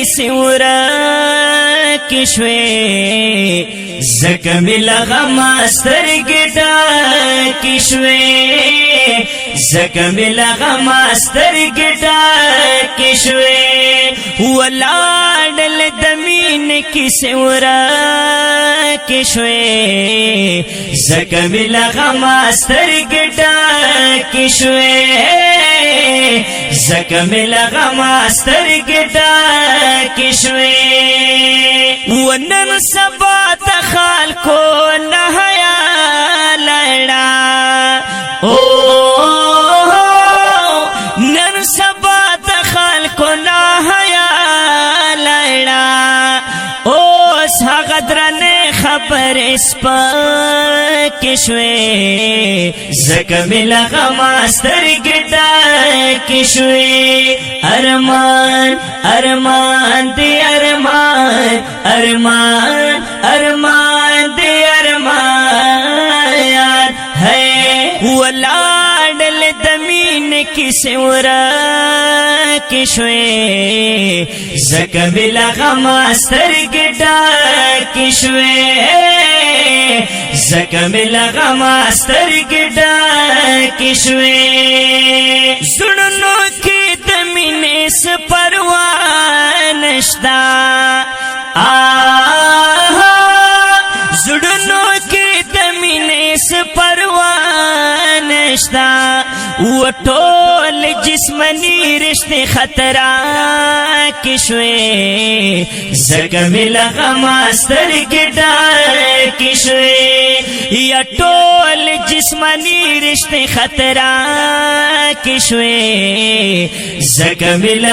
کیسې ورکې شوې ځکه مې له غمه سترګې ډکې شوې ځکه مې له غمه سترګې ډکې شوې ولاړل د مینې کیسې ورکې شوې ځکه مې له غمه سترګې ډکې شوې ځکه مې له غمه سترګې ډکې شوې ونن سبا ته خلکو نه حیا لړا نن سبا ته خلکو نه حیا لړا اوس هغه درنې خبرې سپکې شوې ځکه مې له غمه سترګې ډکې شوې ارمان ارمان دی ارمان ارمان ارمان دی ارمان ہے ولاړل د مینې کیسې ورکې شوې ځکه مې له غمه سترګې ډکې شوې ځکه مې له غمه سترګې ډکې شوې زړونو کې د مینې څه پروا نشته زړونو کې د مینې څه پروا نشته و ټول جسمني رشتې خطره کې شوې ځکه مې له غمه سترګې ډکې شوې یا ټول جسمني رشتې خطره کې شوې ځکه مې له